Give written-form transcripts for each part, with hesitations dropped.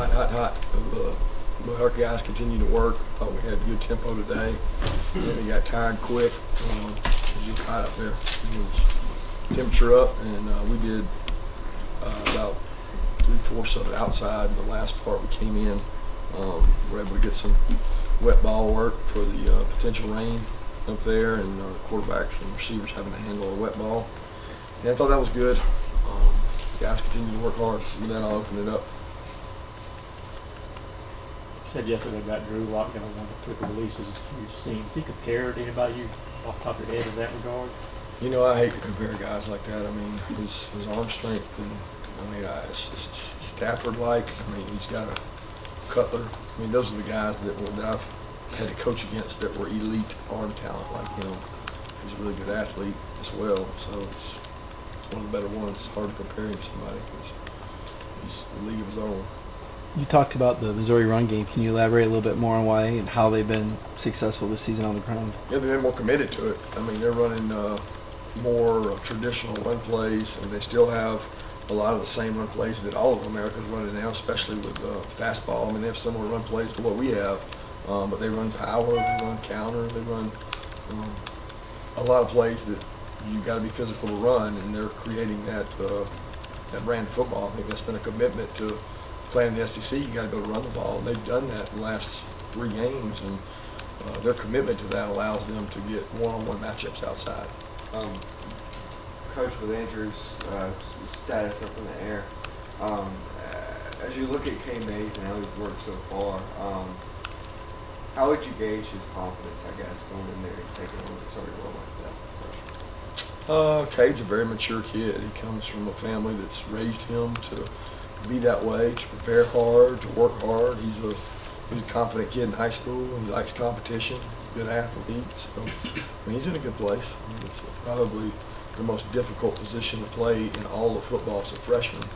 hot. But our guys continue to work. Thought we had a good tempo today. We got tired quick. It was hot up there. It was temperature up, and we did about 3/4 of it outside. The last part we came in, we were able to get some wet ball work for the potential rain up there, and our quarterbacks and receivers having to handle a wet ball. And I thought that was good. Guys continue to work hard. And then I'll open it up. You said yesterday about Drew Lock going one of the quicker releases you've seen. Do you compare to anybody you off the top of your head in that regard? You know, I hate to compare guys like that. I mean, his arm strength, and I mean, it's Stafford-like. I mean, he's got a Cutler. I mean, those are the guys that I've had to coach against that were elite arm talent like him. He's a really good athlete as well, so it's one of the better ones. It's hard to compare him to somebody because he's a league of his own. You talked about the Missouri run game. Can you elaborate a little bit more on why and how they've been successful this season on the ground? Yeah, they've been more committed to it. I mean, they're running more traditional run plays, and they still have a lot of the same run plays that all of America's running now, especially with fastball. I mean, they have similar run plays to what we have, but they run power, they run counter, they run a lot of plays that you got to be physical to run, and they're creating that brand of football. I think that's been a commitment to playing the SEC. You got to go to run the ball, and they've done that in the last 3 games, and their commitment to that allows them to get one-on-one matchups outside. Coach, with Andrew's status up in the air, as you look at K. Mays and how he's worked so far, how would you gauge his confidence, I guess, going in there and taking on the starting role like that? Cade's a very mature kid. He comes from a family that's raised him to be that way, to prepare hard, to work hard. He was a confident kid in high school. He likes competition, good athlete. So, I mean, he's in a good place. I mean, it's probably the most difficult position to play in all of football as a freshman,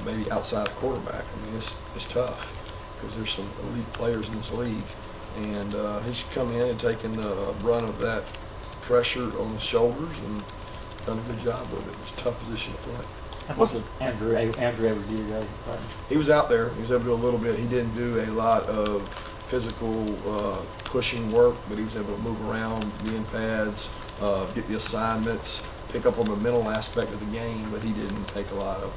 maybe outside of quarterback. I mean, it's tough because there's some elite players in this league. And he's come in and taken the brunt of that pressure on his shoulders and done a good job with it. It's a tough position to play. What's Andrew ever do? He was out there. He was able to do a little bit. He didn't do a lot of physical pushing work, but he was able to move around, be in pads, get the assignments, pick up on the mental aspect of the game, but he didn't take a lot of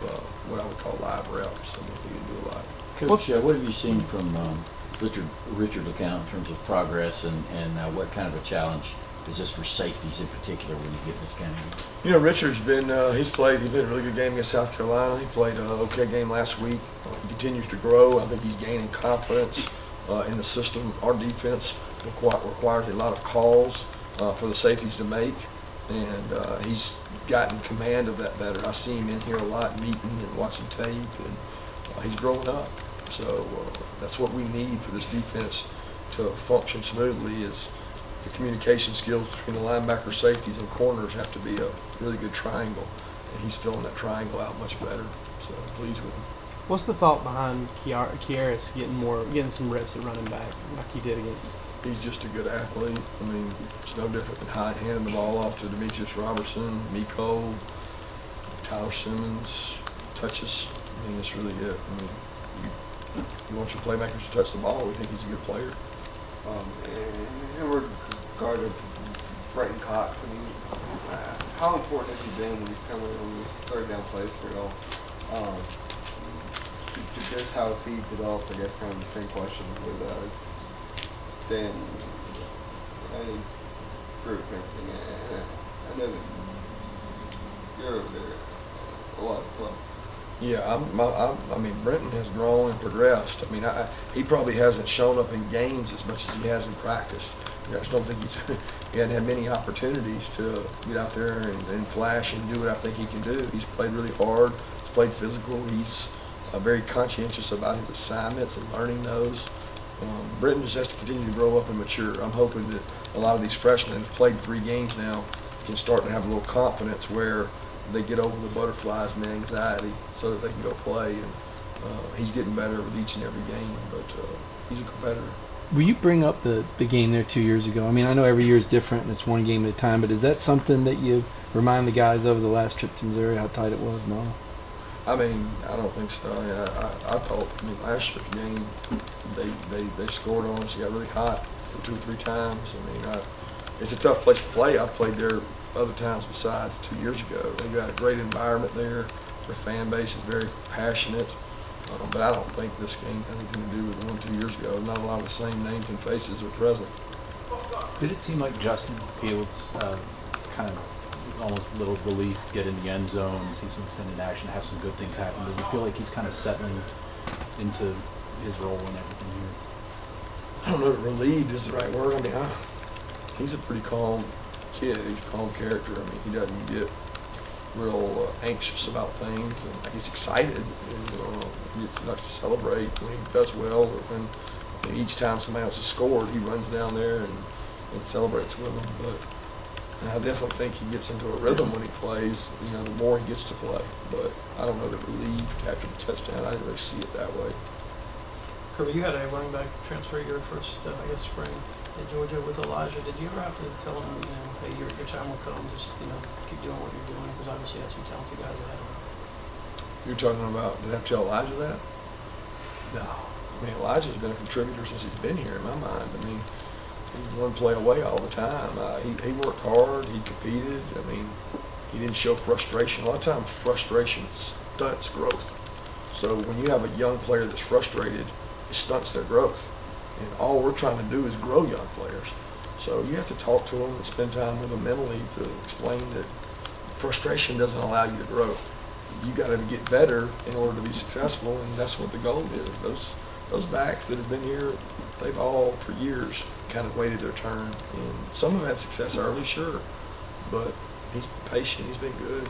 what I would call live reps. I mean, he didn't do a lot. Coach, what have you seen from Richard LeCount in terms of progress, and what kind of a challenge is this for safeties in particular when you get this kind of game? You know, Richard's been, he played a really good game against South Carolina. He played an okay game last week. He continues to grow. I think he's gaining confidence in the system. Our defense requires a lot of calls for the safeties to make, and he's gotten command of that better. I see him in here a lot, meeting and watching tape, and he's growing up. So that's what we need for this defense to function smoothly is the communication skills between the linebacker, safeties, and corners have to be a really good triangle, and he's filling that triangle out much better. So I'm pleased with him. What's the thought behind Kieris getting some reps at running back like he did against? He's just a good athlete. I mean, it's no different than handing the ball off to Demetrius Robertson, Miko, Tyler Simmons, touches. I mean, that's really it. I mean, you want your playmakers to touch the ball. We think he's a good player. In regard to Brenton Cox, I mean, how important has he been when he's coming on these third down plays for y'all? Just how has he developed, I guess, kind of the same question with Dan and his group and everything. I know that you're over there a lot of fun. Yeah, I mean, Brenton has grown and progressed. I mean, he probably hasn't shown up in games as much as he has in practice. I just don't think he hadn't had many opportunities to get out there and flash and do what I think he can do. He's played really hard. He's played physical. He's very conscientious about his assignments and learning those. Brenton just has to continue to grow up and mature. I'm hoping that a lot of these freshmen who've played 3 games now can start to have a little confidence where they get over the butterflies and the anxiety so that they can go play. And he's getting better with each and every game, but he's a competitor. Will you bring up the game there 2 years ago? I mean, I know every year is different and it's one game at a time, but is that something that you remind the guys of the last trip to Missouri, how tight it was? No? I mean, I don't think so. I thought, I mean, last year's game, they scored on us. They got really hot for 2 or 3 times. I mean, it's a tough place to play. I've played there other times besides 2 years ago. They got a great environment there. Their fan base is very passionate. But I don't think this game had anything to do with the one 2 years ago. Not a lot of the same names and faces are present. Did it seem like Justin Fields kind of almost a little relief, get in the end zone, see some extended action, have some good things happen? Does it feel like he's kind of settling into his role and everything here? I don't know if relieved is the right word. I mean, he's a pretty calm kid. He's a calm character. I mean, he doesn't get real anxious about things, and he's excited. And, he likes to celebrate when he does well, or when each time somebody else has scored, he runs down there and celebrates with them. But I definitely think he gets into a rhythm when he plays, the more he gets to play. But I don't know that relieved after the touchdown. I didn't really see it that way. Kirby, you had a running back transfer your first, spring at Georgia with Elijah. Did you ever have to tell him, hey, your time will come, just, keep doing what you're doing? Because obviously you had some talented guys ahead of him. You're talking about, did I have to tell Elijah that? No. I mean, Elijah's been a contributor since he's been here, in my mind. I mean, he's one play away all the time. He worked hard. He competed. I mean, he didn't show frustration. A lot of times, frustration stunts growth. So when you have a young player that's frustrated, it stunts their growth. And all we're trying to do is grow young players. So you have to talk to them and spend time with them mentally to explain that frustration doesn't allow you to grow. You got to get better in order to be successful, and that's what the goal is. Those backs that have been here, they've all, for years, kind of waited their turn. And some have had success early, sure, but he's been patient, he's been good.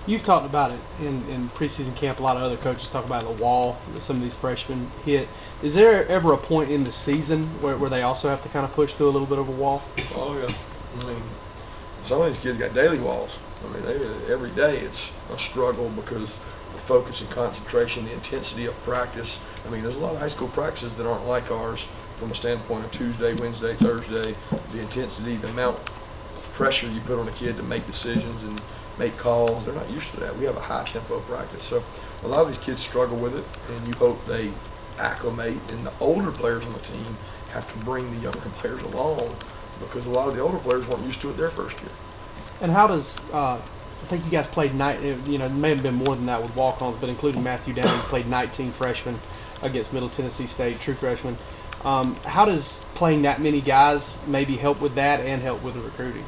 You've talked about it in preseason camp. A lot of other coaches talk about the wall that some of these freshmen hit. Is there ever a point in the season where they also have to kind of push through a little bit of a wall? Oh, yeah. I mean, some of these kids got daily walls. I mean, every day it's a struggle because the focus and concentration, the intensity of practice. I mean, there's a lot of high school practices that aren't like ours from a standpoint of Tuesday, Wednesday, Thursday. The intensity, the amount of pressure you put on a kid to make decisions and make calls, they're not used to that. We have a high tempo practice. So a lot of these kids struggle with it, and you hope they acclimate, and the older players on the team have to bring the younger players along because a lot of the older players weren't used to it their first year. And how does I think you guys played it may have been more than that with walk-ons, but including Matthew Down, you played 19 freshmen against Middle Tennessee State, true freshmen. How does playing that many guys maybe help with that and help with the recruiting?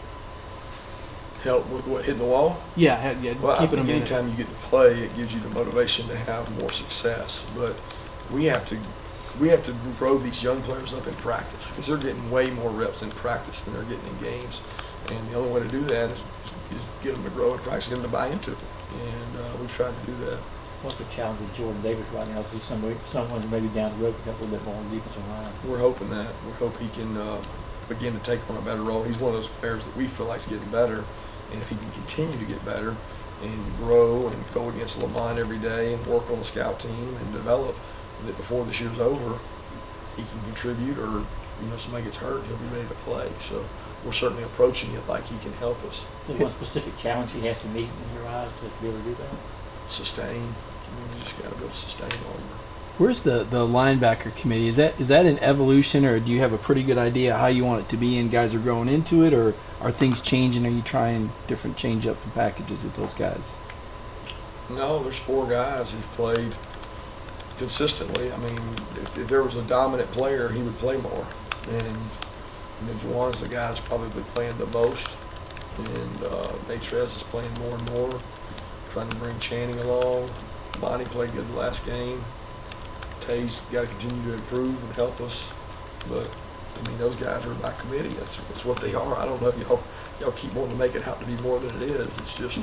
Help with what, hitting the wall? Yeah, Well, keeping them in it. anytime you get to play, it gives you the motivation to have more success. But we have to grow these young players up in practice because they're getting way more reps in practice than they're getting in games. And the only way to do that is get them to grow in practice, get them to buy into it. And we've tried to do that. What's the challenge with Jordan Davis right now? See someone maybe down the road pick up a little bit more on the defensive line. We're hoping that. We hope he can begin to take on a better role. He's one of those players that we feel like is getting better. And if he can continue to get better and grow and go against Lamont every day and work on the scout team and develop, that before this year's over, he can contribute, or somebody gets hurt, he'll be ready to play. So we're certainly approaching it like he can help us. Is there one specific challenge he has to meet in your eyes to be able to do that? Sustain. You just got to be able to sustain longer. Where's the linebacker committee? Is that an evolution, or do you have a pretty good idea how you want it to be and guys are growing into it, or are things changing? Are you trying different change-up and packages with those guys? No, there's 4 guys who've played consistently. I mean, if there was a dominant player, he would play more. And Juwan's the guy that's probably playing the most. And Natrez is playing more and more, trying to bring Channing along. Bonnie played good the last game. Tay's got to continue to improve and help us. But, I mean, those guys are by committee. That's what they are. I don't know if y'all keep wanting to make it out to be more than it is. It's just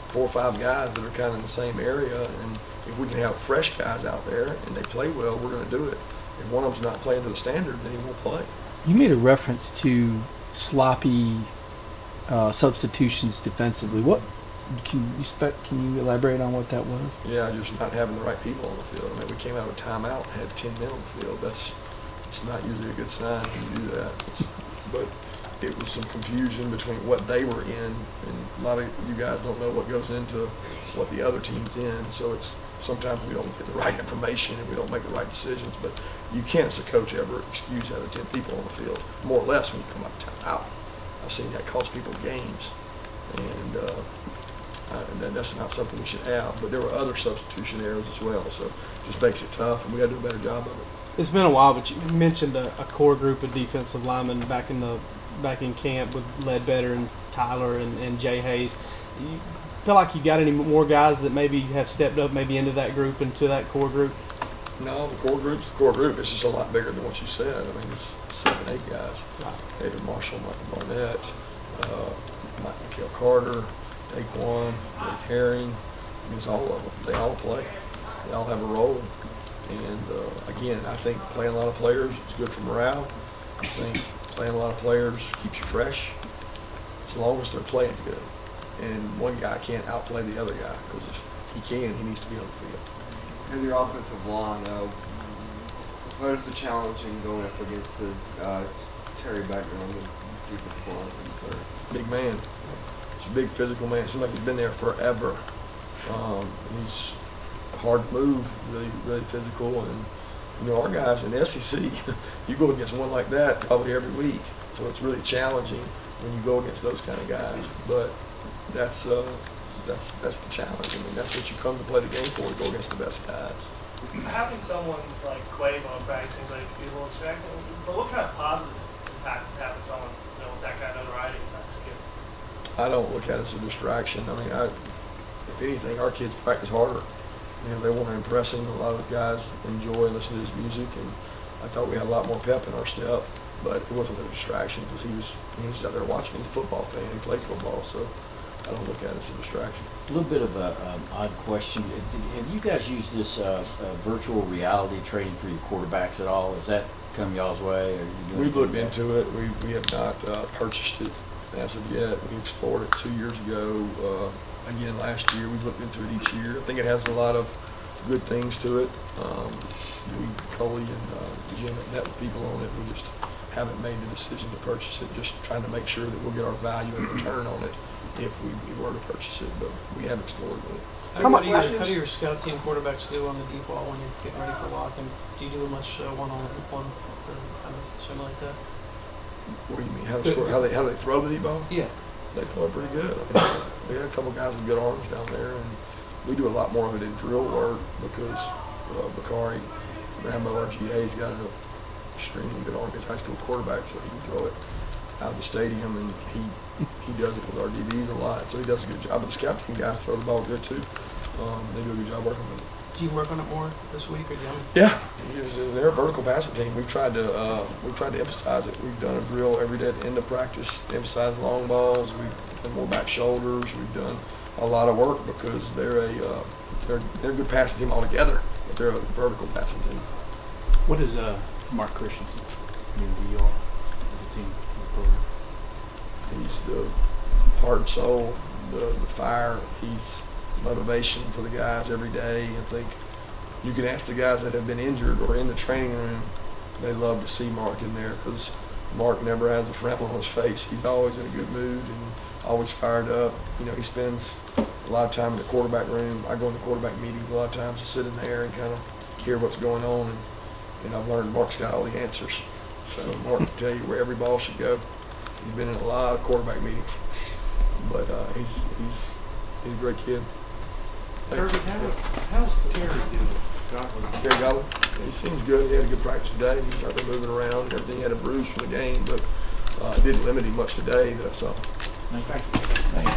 4 or 5 guys that are kind of in the same area. And if we can have fresh guys out there and they play well, we're going to do it. If one of them's not playing to the standard, then he won't play. You made a reference to sloppy substitutions defensively. What can you elaborate on what that was? Yeah, just not having the right people on the field. I mean, we came out of a timeout and had 10 men on the field. It's not usually a good sign when you do that. But it was some confusion between what they were in, and a lot of you guys don't know what goes into what the other team's in. So it's sometimes we don't get the right information and we don't make the right decisions. But you can't, as a coach, ever excuse out of 10 people on the field, more or less, when you come out. I've seen that cost people games, and that's not something we should have. But there were other substitution errors as well, so it just makes it tough, and we got to do a better job of it. It's been a while, but you mentioned a core group of defensive linemen back in camp with Ledbetter and Tyler and Jay Hayes. You feel like you got any more guys that maybe have stepped up maybe into that group, into that core group? No, the core group's the core group. It's just a lot bigger than what you said. I mean, it's 7, 8 guys. Right. David Marshall, Michael Barnett, Mikael Carter, Daquan, Rick Herring. I mean, it's all of them. They all play. They all have a role. And again, I think playing a lot of players is good for morale. I think playing a lot of players keeps you fresh, as long as they're playing good. And one guy can't outplay the other guy, because if he can, he needs to be on the field. And your offensive line, what is the challenging going up against the Terry Beckner on the defensive line? Big man. He's a big physical man. Seems like he's been there forever. He's hard to move, really physical, and you know, our guys in the SEC, you go against one like that probably every week, so it's really challenging when you go against those kind of guys. But that's the challenge. I mean, that's what you come to play the game for, to go against the best guys. Having someone like Quavo in practice seems like it could be a little distracting, but what kind of positive impact is having someone, you know, with that kind of notoriety in practice give? I don't look at it as a distraction. I mean, if anything, our kids practice harder. You know, they want to impress him. A lot of the guys enjoy listening to his music, and I thought we had a lot more pep in our step. But it wasn't a distraction, because he was out there watching. He's a football fan. He played football, so I don't look at it as a distraction. A little bit of an odd question. Have you guys used this virtual reality training for your quarterbacks at all? Has that come y'all's way? Or you doing We've looked anything into it. We have not purchased it as of yet. We explored it 2 years ago. Again, last year. We've looked into it each year. I think it has a lot of good things to it. Coley and Jim have met with people on it. We just haven't made the decision to purchase it, just trying to make sure that we'll get our value and return on it if we were to purchase it, but we have explored it. How do your scout team quarterbacks do on the deep ball when you're getting ready for lock? And do you do much one-on-one to kind of simulate that? What do you mean? How they throw the deep ball? Yeah. They throw it pretty good. I mean, they got a couple guys with good arms down there, and we do a lot more of it in drill work, because Bakari Rambo, RGA's got an extremely good arm. He's a high school quarterback, so he can throw it out of the stadium, and he does it with our DBs a lot, so he does a good job. But the scout team guys throw the ball good too. They do a good job working with it. Do you work on it more this week, or do you? Yeah, they're a vertical passing team. We've tried to emphasize it. We've done a drill every day at the end of practice to emphasize long balls. We've done more back shoulders. We've done a lot of work, because they're a good passing team altogether, but they're a vertical passing team. What is Mark Christensen mean to you all as a team? He's the heart and soul, the fire. He's motivation for the guys every day. I think you can ask the guys that have been injured or in the training room, they love to see Mark in there, because Mark never has a frown on his face. He's always in a good mood and always fired up. You know, he spends a lot of time in the quarterback room. I go in the quarterback meetings a lot of times to sit in there and kind of hear what's going on, and I've learned Mark's got all the answers. So Mark can tell you where every ball should go. He's been in a lot of quarterback meetings, but he's a great kid. Kirby, how's Terry doing? Terry Godwin? He seems good. He had a good practice today. He was out there moving around and everything. He had a bruise from the game, but it didn't limit him much today that I saw. Thank you. Thanks,